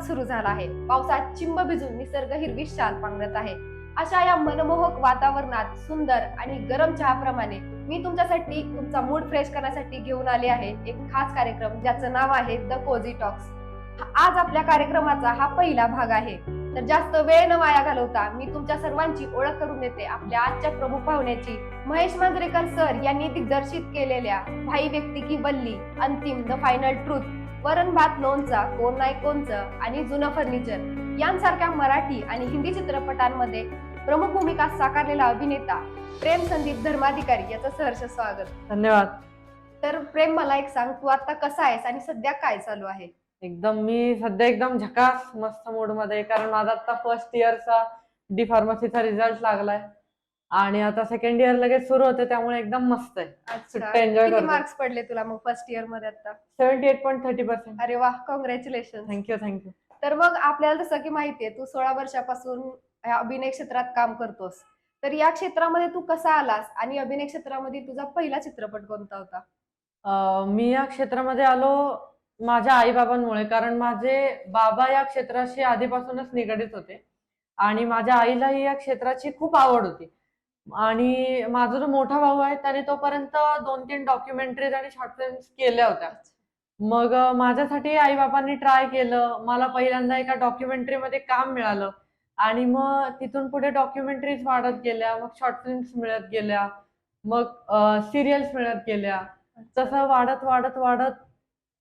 सुरू झाला आहे. पावसात चिंब भिजून निसर्ग हिरवी शाल पांघरत आहे. अशा या मनमोहक वातावरणात सुंदर आणि गरम चहाप्रमाणे मी तुमच्यासाठी तुमचा मूड फ्रेश करण्यासाठी घेऊन आले आहे एक खास कार्यक्रम ज्याचं नाव आहे द कोझी टॉक्स. आज आपल्या कार्यक्रमाचा हा पहिला भाग आहे. तर जास्त वेळ न वाया घालवता मी तुमच्या सर्वांची ओळख करून देते आपल्या आजच्या प्रमुख पाहुण्याची. महेश मांजरेकर सर यांनी दिग्दर्शित केलेल्या भाई व्यक्ती की वल्ली, अंतिम, द फायनल ट्रूथ, वरण भात लोणचा, कोण नाही कोणचं आणि जुनं फर्निचर यांसारख्या मराठी आणि हिंदी चित्रपटांमध्ये प्रमुख भूमिका साकारलेला अभिनेता प्रेम संदीप धर्माधिकारी याचं सहर्ष स्वागत. धन्यवाद. तर प्रेम, मला एक सांग, तू आता कसा आहेस आणि सध्या काय चालू आहे? मी सध्या एकदम झकास मस्त मूड मध्ये, कारण माझा आता फर्स्ट इयरचा डी फार्मसीचा रिझल्ट लागलाय आणि आता सेकंड इयर लगेच सुरू होते, त्यामुळे एकदम मस्त आहे. अच्छा, एन्जॉय किती करतो. मार्क्स पडले तुला मग फर्स्ट इयर मध्ये आता? 78.30%. अरे वा, कॉंग्रॅच्युलेशन. थँक्यू. तर मग आपल्याला जसं की माहितीये, तू 16 वर्षापासून ह्या अभिनय क्षेत्रात काम करतोस. तर या क्षेत्रामध्ये तू कसा आलास आणि अभिनय क्षेत्रामध्ये तुझा पहिला चित्रपट कोणता होता? मी या क्षेत्रामध्ये आलो माझ्या आई बाबांमुळे, कारण माझे बाबा या क्षेत्राशी आधीपासूनच निगडीत होते आणि माझ्या आईलाही या क्षेत्राची खूप आवड होती. आणि माझा जो मोठा भाऊ आहे त्याने तोपर्यंत 2-3 डॉक्युमेंटरीज आणि शॉर्ट फिल्म्स केल्या होत्या. मग माझ्यासाठी आई बाबांनी ट्राय केलं. मला पहिल्यांदा एका डॉक्युमेंटरीमध्ये काम मिळालं आणि मग तिथून पुढे डॉक्युमेंटरीज वाढत गेल्या, मग शॉर्ट फिल्म्स मिळत गेल्या, मग सिरियल्स मिळत गेल्या. तसं वाढत वाढत वाढत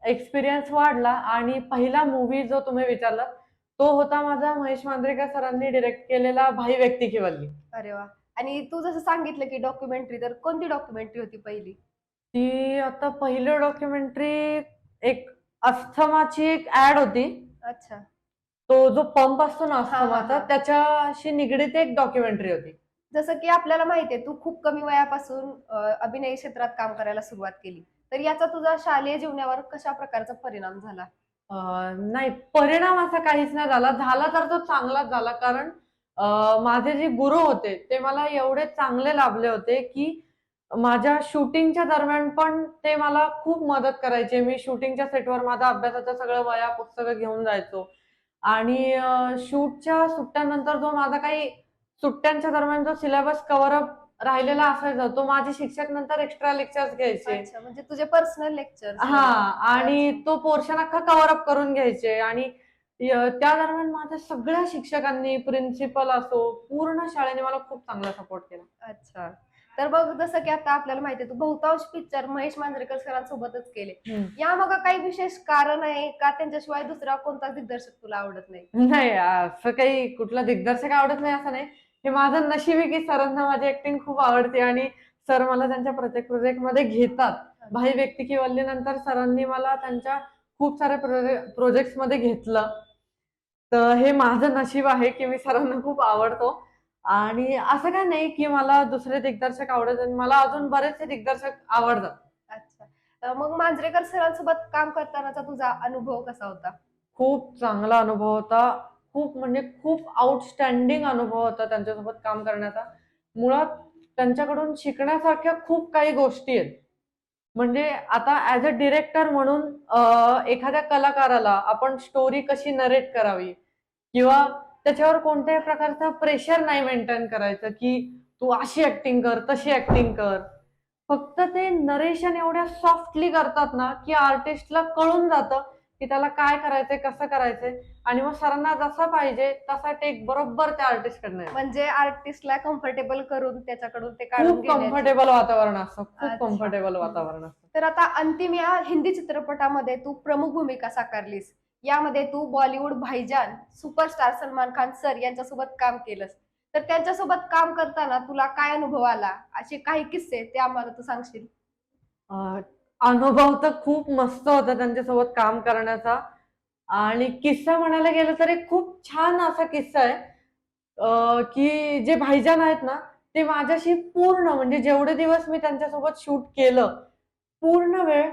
एक्सपिरियन्स वाढला आणि पहिला मूवी जो तुम्ही विचारला तो होता माझा महेश मांजरेकर सरांनी डिरेक्ट केलेला भाई व्यक्ती की वल्ली. अरे वा. आणि तू जसं सांगितलं की डॉक्युमेंटरी, तर कोणती डॉक्युमेंटरी होती पहिली? ती आता पहिली डॉक्युमेंटरी एक अस्थमाची एक ऍड होती. अच्छा. तो जो पंप असतो ना हा. अस्थमाचा, त्याच्याशी निगडीत एक डॉक्युमेंटरी होती. जसं की आपल्याला माहितीये, तू खूप कमी वयापासून अभिनय क्षेत्रात काम करायला सुरुवात केली. तर याचा तुझा शालेय जीवनावर कशा प्रकारचा परिणाम झाला? नाही, परिणाम असा काहीच नाही झाला तर तो चांगलाच झाला, कारण माझे जे गुरु होते ते मला एवढे चांगले लाभले होते की माझ्या शूटिंगच्या दरम्यान पण ते मला खूप मदत करायचे. मी शूटिंगच्या सेटवर माझा अभ्यासाचं सगळं वह्या पुस्तकं घेऊन जायचो आणि शूटच्या सुट्ट्यानंतर जो माझा काही सुट्ट्यांच्या दरम्यान जो सिलेबस कव्हरअप राहिलेला असायचा तो माझे शिक्षक नंतर एक्स्ट्रा लेक्चर्स घ्यायचे. अच्छा, म्हणजे तुझे पर्सनल लेक्चर? हा, आणि तो पोर्शन अख्खा कव्हरअप करून घ्यायचे. आणि त्या दरम्यान माझ्या सगळ्या शिक्षकांनी, प्रिन्सिपल असो, पूर्ण शाळेने मला खूप चांगला सपोर्ट केला. अच्छा. तर मग जसं की आता आपल्याला माहितीये, तू बहुतांश पिक्चर महेश मांजरेकर सरांसोबतच केले. यामागे काही विशेष कारण आहे का? त्यांच्याशिवाय दुसरा कोणताच दिग्दर्शक तुला आवडत नाही? नाही, असं काही कुठला दिग्दर्शक आवडत नाही असं नाही. हे माझं नशीब आहे की सरांना माझी ऍक्टिंग खूप आवडते आणि सर मला त्यांच्या प्रत्येक प्रोजेक्ट मध्ये घेतात. भाई व्यक्ती की वल्ली नंतर सरांनी मला त्यांच्या खूप साऱ्या प्रोजेक्ट मध्ये घेतलं. तर हे माझं नशीब आहे की मी सरांना खूप आवडतो. आणि असं काय नाही की मला दुसरे दिग्दर्शक आवडत, मला अजून बरेचसे दिग्दर्शक आवडतात. अच्छा. मग मांजरेकर सरांसोबत काम करतानाचा तुझा अनुभव कसा होता? खूप चांगला अनुभव होता. खूप आउटस्टँडिंग अनुभव होता त्यांच्यासोबत काम करण्याचा. मुळात त्यांच्याकडून शिकण्यासारख्या खूप काही गोष्टी आहेत. म्हणजे आता ऍज अ डिरेक्टर म्हणून एखाद्या कलाकाराला आपण स्टोरी कशी नरेट करावी किंवा त्याच्यावर कोणत्याही प्रकारचं प्रेशर नाही मेंटेन करायचं की तू अशी ऍक्टिंग कर, तशी ऍक्टिंग कर. फक्त ते नरेशन एवढ्या सॉफ्टली करतात ना की आर्टिस्टला कळून जातं की त्याला काय करायचंय, कसं करायचंय, आणि मग सरांना जसा पाहिजे तसा टेक बरोबर त्या आर्टिस्ट कडनं. म्हणजे आर्टिस्टला कम्फर्टेबल करून त्याच्याकडून ते खूप काढून कम्फर्टेबल वातावरण असतं. खूप अच्छा. कम्फर्टेबल वातावरण असतं. तर आता अंतिम या हिंदी चित्रपटामध्ये तू प्रमुख भूमिका साकारलीस. यामध्ये तू बॉलिवूड भाईजान सुपरस्टार सलमान खान सर यांच्यासोबत काम केलंस. तर त्यांच्यासोबत काम करताना तुला काय अनुभव आला, असे काही किस्से ते आम्हाला तू सांगशील? अनुभव तर खूप मस्त होता त्यांच्यासोबत काम करण्याचा. आणि किस्सा म्हणायला गेलं तर एक खूप छान असा किस्सा आहे की जे भाईजान आहेत ना ते माझ्याशी पूर्ण, म्हणजे जेवढे दिवस मी त्यांच्यासोबत शूट केलं, पूर्ण वेळ,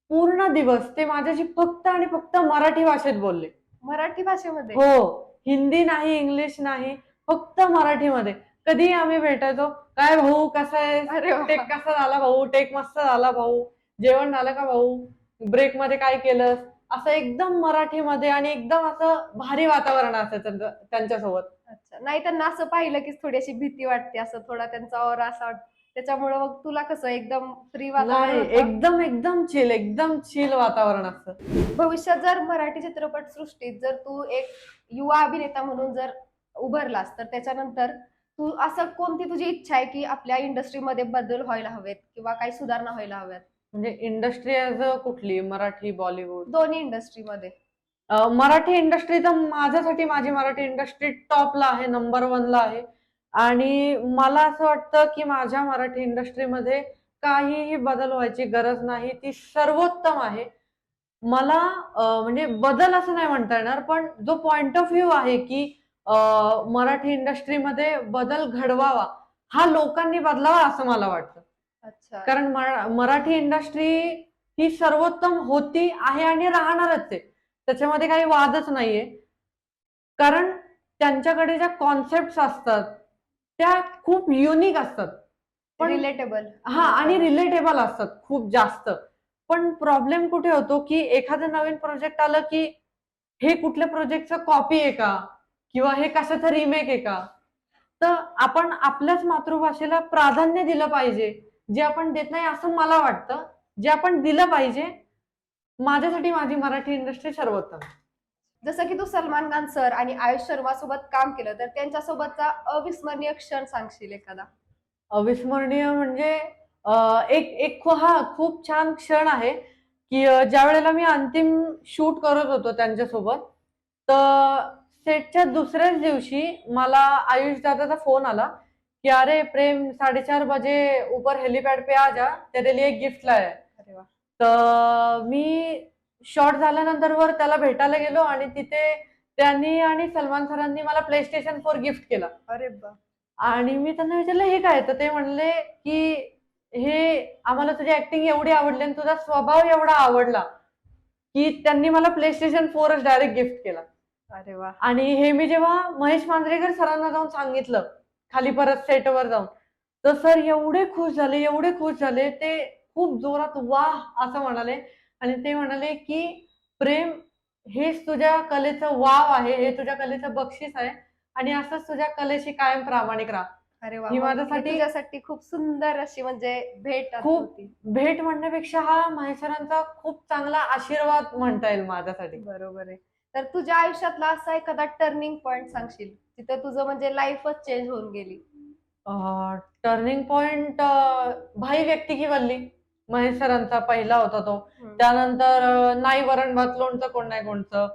पूर्ण दिवस ते माझ्याशी फक्त आणि फक्त मराठी भाषेत बोलले. मराठी भाषेमध्ये? हो, हिंदी नाही, इंग्लिश नाही, फक्त मराठीमध्ये. कधी आम्ही भेटायचो, काय भाऊ कसा आहे, अरे वा. टेक कसा झाला भाऊ, टेक मस्त झाला भाऊ, जेवण झालं का भाऊ, ब्रेक मध्ये काय केलंस, असं एकदम मराठीमध्ये आणि एकदम असं भारी वातावरण असायचं त्यांच्यासोबत. अच्छा, नाही त्यांना असं पाहिलं की थोडी अशी भीती वाटते, असं थोडा त्यांचा ऑरा असा त्याच्यामुळे मग तुला कसं एकदम फ्री वातावरण नाही, होतं? एकदम एकदम चिल वातावरण असतं. भविष्यात जर मराठी चित्रपट सृष्टीत जर तू एक युवा अभिनेता म्हणून जर उभारलास, तर त्याच्यानंतर तू असं कोणती तुझी इच्छा आहे की आपल्या इंडस्ट्रीमध्ये बदल व्हायला हवेत किंवा काही सुधारणा व्हायला हव्यात? म्हणजे इंडस्ट्री ऍज कुठली, मराठी, बॉलिवूड? दोन्ही इंडस्ट्रीमध्ये. मराठी इंडस्ट्री तर माझ्यासाठी माझी मराठी इंडस्ट्री टॉपला आहे, नंबर 1ला आहे. आणि मला असं वाटतं की माझ्या मराठी इंडस्ट्रीमध्ये काहीही बदल व्हायची गरज नाही, ती सर्वोत्तम आहे. मला म्हणजे बदल असं नाही म्हणता येणार, पण जो पॉइंट ऑफ व्ह्यू आहे की मराठी इंडस्ट्रीमध्ये बदल घडवावा, हा लोकांनी बदलावा असं मला वाटतं. अच्छा. कारण मराठी इंडस्ट्री ही सर्वोत्तम होती, आहे आणि राहणारच आहे. त्याच्यामध्ये काही वादच नाहीये. कारण त्यांच्याकडे ज्या कॉन्सेप्ट असतात त्या खूप युनिक असतात. पण रिलेटेबल. आणि रिलेटेबल असतात खूप जास्त. पण प्रॉब्लेम कुठे होतो की एखादं नवीन प्रोजेक्ट आलं की हे कुठल्या प्रोजेक्टचं कॉपी आहे का, किंवा हे कशाचं रिमेक आहे का. तर आपण आपल्याच मातृभाषेला प्राधान्य दिलं पाहिजे, जे आपण देत नाही असं मला वाटतं. जे आपण दिलं पाहिजे. माझ्यासाठी माझी मराठी इंडस्ट्री सर्वोत्तम. जसं की तू सलमान खान सर आणि आयुष शर्मा सोबत काम केलं, तर त्यांच्यासोबतचा अविस्मरणीय क्षण सांगशील एखादा? अविस्मरणीय म्हणजे एक एक खूप छान क्षण आहे की ज्या वेळेला मी अंतिम शूट करत होतो त्यांच्यासोबत, तर सेटच्या दुसऱ्याच दिवशी मला आयुष दादाचा फोन आला की अरे प्रेम, 4:30 बजे ऊपर हेलीपैड पे आ जा, तेरे लिए एक गिफ्ट लाया है. अरे वा. तर मी शॉट झाल्यानंतर वर त्याला भेटायला गेलो आणि तिथे त्यांनी आणि सलमान सरांनी मला PlayStation 4 गिफ्ट केला. अरे बा. आणि मी त्यांना विचारलं हे काय, तर ते म्हणले की हे आम्हाला तुझी ऍक्टिंग एवढी आवडली आणि तुझा स्वभाव एवढा आवडला की त्यांनी मला PlayStation 4च डायरेक्ट गिफ्ट केला. अरे वा. आणि हे मी जेव्हा महेश मांजरेकर सरांना जाऊन सांगितलं, खाली परत सेटवर जाऊन, तर सर एवढे खुश झाले, ते खूप जोरात वाह असं म्हणाले. आणि ते म्हणाले की प्रेम, हेच तुझ्या कलेचं वाव आहे, हे तुझ्या कलेचं बक्षीस आहे आणि असंच तुझ्या कलेशी कायम प्रामाणिक राहा. अरे वा. ही मग हे माझ्यासाठी तुझ्यासाठी खूप सुंदर अशी म्हणजे भेट खूप होती. भेट म्हणण्यापेक्षा हा महेश सरांचा खूप चांगला आशीर्वाद म्हणता येईल माझ्यासाठी. बरोबर आहे. तर तुझ्या आयुष्यातला असा एखादा टर्निंग पॉइंट सांगशील, तिथे तुझं म्हणजे लाईफच चेंज होऊन गेली? टर्निंग पॉइंट भाई व्यक्ती की वल्ली, महेश सरांचा पहिला होता तो. हम्म. त्यानंतर नाही वरण भात लोणचं कोण नाही कोणचं,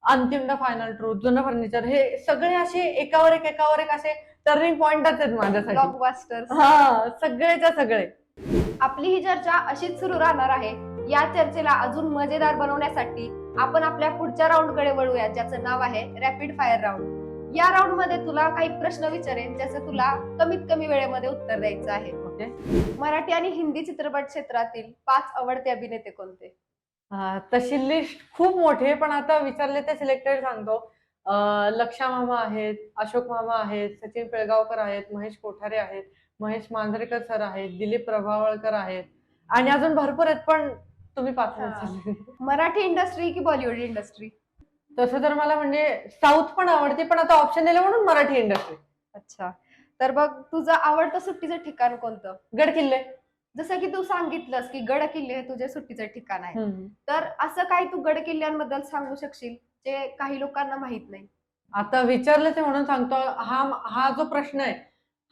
अंतिम द फायनल ट्रूथ, जुनं फर्निचर, हे सगळे असे एकावर एक असे टर्निंग पॉइंटच आहेत माझ्यासाठी. ब्लॉकबस्टर्स. हा, सगळेच्या सगळे. आपली ही चर्चा अशीच सुरू राहणार आहे. या चर्चेला अजून मजेदार बनवण्यासाठी आपण आपल्या पुढच्या राऊंड कडे वळूया, ज्याचं नाव आहे रॅपिड फायर राऊंड. या राऊंड मध्ये तुला काही प्रश्न विचारेन, ज्याचं तुला कमीत कमी वेळेमध्ये उत्तर द्यायचं आहे. ओके. मराठी आणि हिंदी चित्रपट क्षेत्रातील 5 आवडते अभिनेते कोणते? तशी लिस्ट खूप मोठी आहे, पण आता विचारले ते सिलेक्टेड सांगतो. लक्षा मामा आहेत, अशोक मामा आहेत, सचिन पिळगावकर आहेत, महेश कोठारे आहेत, महेश मांजरेकर सर आहेत, दिलीप प्रभावळकर आहेत आणि अजून भरपूर आहेत, पण तुम्ही 5 विचारले. मराठी इंडस्ट्री की बॉलिवूड इंडस्ट्री? तसं तर मला म्हणजे साऊथ पण आवडते, पण आता ऑप्शन दिले म्हणून मराठी इंडस्ट्री. अच्छा. तर बघ, तुझं आवडतं सुट्टीचं ठिकाण कोणतं? गड किल्ले. जसं की तू सांगितलंस की गड किल्ले हे तुझे सुट्टीचं ठिकाण आहे, हम्म. तर असं काही तू गड किल्ल्यांबद्दल सांगू शकशील जे काही लोकांना माहित नाही? आता विचारलं ते म्हणून सांगतो. हा जो प्रश्न आहे,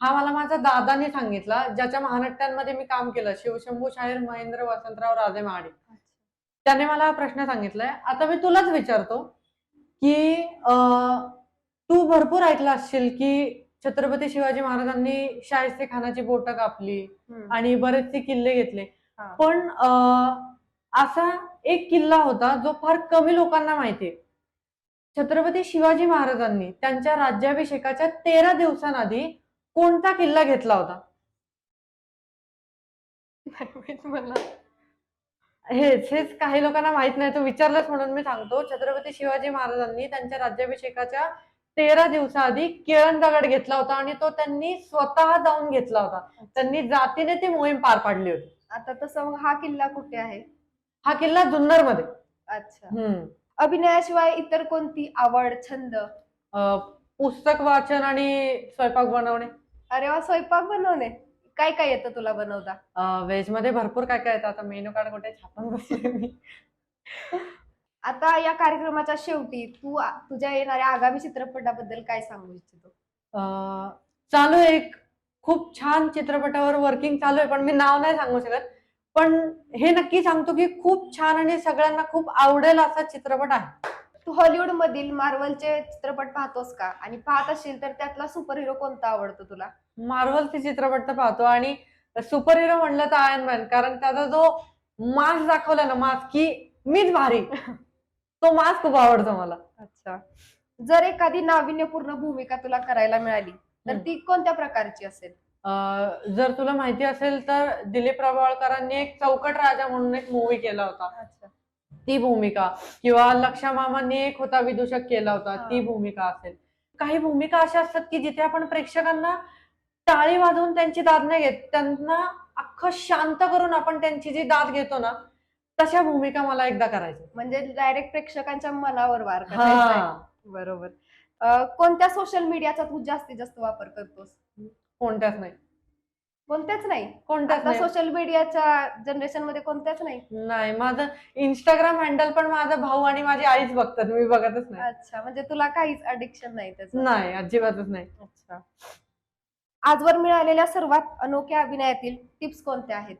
हा मला माझ्या दादाने सांगितला, ज्याच्या महानाट्यांमध्ये मी काम केलं, शिवशंभू शाहीर, महेंद्र वसंतराव राजे महाडिक. त्याने मला हा प्रश्न सांगितलाय. आता मी तुलाच विचारतो की तू भरपूर ऐकलं असशील की छत्रपती शिवाजी महाराजांनी शाहिस्ते खानाची बोटं कापली आणि बरेचसे किल्ले घेतले. हा. पण असा एक किल्ला होता जो फार कमी लोकांना माहितीये. छत्रपती शिवाजी महाराजांनी त्यांच्या राज्याभिषेकाच्या 13 दिवसांआधी कोणता किल्ला घेतला होता? मला हेच काही लोकांना माहित नाही. तू विचारलंस म्हणून मी सांगतो. छत्रपती शिवाजी महाराजांनी त्यांच्या राज्याभिषेकाच्या 13 दिवसाआधी केळन दगड घेतला होता आणि तो त्यांनी स्वतः जाऊन घेतला होता. त्यांनी जातीने ती मोहीम पार पाडली होती. आता तसं मग हा किल्ला कुठे आहे? हा किल्ला जुन्नरमध्ये. अच्छा. हम्म. अभिनयाशिवाय इतर कोणती आवड, छंद? पुस्तक वाचन आणि स्वयंपाक बनवणे. अरे वा, स्वयंपाक बनवणे. काय काय येतं तुला बनवता? व्हेज मध्ये भरपूर काय काय येतं. आता मेनू कार्ड कुठे छापून बसले मी. आता या कार्यक्रमाच्या शेवटी तू तुझ्या येणाऱ्या आगामी चित्रपटाबद्दल काय सांगू इच्छितो? चालू आहे एक खूप छान चित्रपटावर वर्किंग चालू आहे, पण मी नाव नाही सांगू शकत. पण हे नक्की सांगतो की खूप छान आणि सगळ्यांना खूप आवडेल असा चित्रपट आहे. तू हॉलिवूड मधील मार्वलचे चित्रपट पाहतोस का? आणि पाहत असशील तर त्यातला सुपर हिरो कोणता आवडतो तुला? मार्वलचे चित्रपट तर पाहतो आणि सुपर हिरो म्हणलं तर आयर्न मॅन, कारण त्याचा जो मास्क दाखवला ना, मास्क की मीच भारी, तो मास्क खूप आवडतो मला. अच्छा. जर एखादी नाविन्यपूर्ण भूमिका तुला करायला मिळाली तर ती कोणत्या प्रकारची असेल? जर तुला माहिती असेल तर दिलीप प्रभावळकरांनी एक चौकट राजा म्हणून एक मूवी केला होता, अच्छा. ती भूमिका, किंवा लक्षा मामांनी एक होता विदूषक केला होता, ती भूमिका असेल. काही भूमिका अशा असतात की जिथे आपण प्रेक्षकांना टाळी वाजवून त्यांची दाद नाही घेत, त्यांना अख्खं शांत करून आपण त्यांची जी दाद घेतो ना, तशा भूमिका मला एकदा करायच्या. म्हणजे डायरेक्ट प्रेक्षकांच्या मनावर वार करायचा आहे. हा. बरोबर. कोणत्या सोशल मीडियाचा तू जास्तीत जास्त वापर करतोस? कोणत्याच नाही. कोणत्याच नाही? कोणत्याच आता नाही. सोशल मीडियाच्या जनरेशन मध्ये कोणत्याच नाही? नाही, माझं इंस्टाग्राम हँडल पण माझा भाऊ आणि माझी आईच बघतात, मी बघतच नाही. अच्छा, म्हणजे तुला काहीच अडिक्शन नाही त्याचं? नाही, अजिबातच नाही. अच्छा. आजवर मिळालेल्या सर्वात अनोख्या अभिनयातील टिप्स कोणत्या आहेत?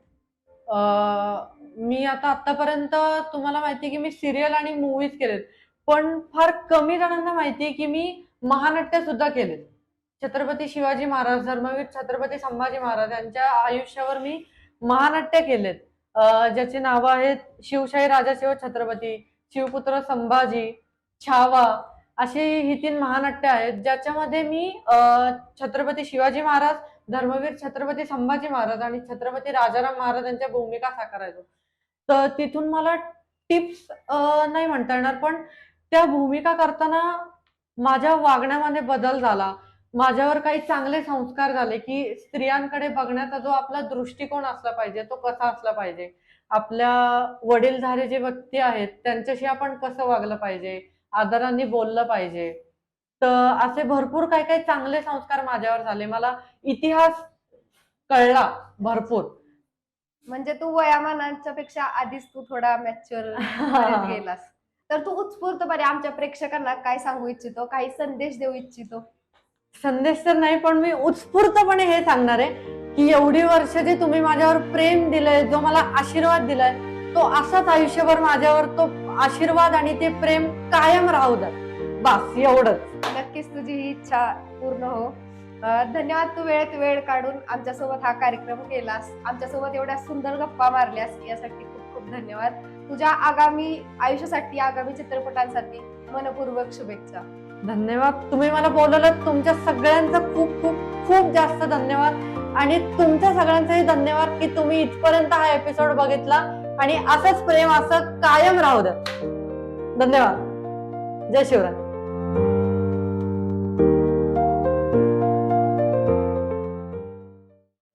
मी आता आतापर्यंत तुम्हाला माहिती की मी सिरियल आणि मूवीज केलेत, पण फार कमी जणांना माहिती की मी महानाट्य सुद्धा केलेत. छत्रपती शिवाजी महाराज, धर्मवीर छत्रपती संभाजी महाराज यांच्या आयुष्यावर मी महानाट्य केलेत, ज्याची नावं आहेत शिवशाही राजा शिव छत्रपती, शिवपुत्र संभाजी, छावा, अशी ही 3 महानाट्य आहेत, ज्याच्यामध्ये मी छत्रपती शिवाजी महाराज, धर्मवीर छत्रपती संभाजी महाराज आणि छत्रपती राजाराम महाराज यांच्या भूमिका साकारायचो. तर तिथून मला टिप्स नाही म्हणता येणार, पण त्या भूमिका करताना माझ्या वागण्यामध्ये बदल झाला, माझ्यावर काही चांगले संस्कार झाले की स्त्रियांकडे बघण्याचा जो आपला दृष्टिकोन असला पाहिजे तो कसा असला पाहिजे, आपल्या वडीलधारे जे व्यक्ती आहेत त्यांच्याशी आपण कसं वागलं पाहिजे, आदराने बोललं पाहिजे. तर असे भरपूर काही काही चांगले संस्कार माझ्यावर झाले. मला इतिहास कळला भरपूर. म्हणजे तू वयामानांच्या पेक्षा आधीच तू थोडा मॅच्युअर गेलास. तर तू उत्स्फूर्तपणे आमच्या प्रेक्षकांना काय सांगू इच्छितो, काही संदेश देऊ इच्छितो? संदेश तर नाही, पण मी उत्स्फूर्तपणे हे सांगणार आहे की एवढी वर्ष जे तुम्ही माझ्यावर प्रेम दिलंय, जो मला आशीर्वाद दिलाय, तो असाच आयुष्यभर माझ्यावर तो आशीर्वाद आणि ते प्रेम कायम राहू द्या, बस एवढंच. नक्कीच तुझी ही इच्छा पूर्ण हो. धन्यवाद, तू वेळेत वेळ काढून आमच्यासोबत हा कार्यक्रम केलास, आमच्यासोबत एवढ्या सुंदर गप्पा मारल्यास, यासाठी खूप खूप धन्यवाद. तुझ्या आगामी आयुष्यासाठी, आगामी चित्रपटांसाठी मनपूर्वक शुभेच्छा. धन्यवाद. तुम्ही मला बोलवलं, तुमच्या सगळ्यांचं खूप खूप खूप जास्त धन्यवाद. आणि तुमच्या सगळ्यांचाही धन्यवाद की तुम्ही इथपर्यंत हा एपिसोड बघितला आणि असंच प्रेम असं कायम राहू द्या. धन्यवाद. जय शिवराय.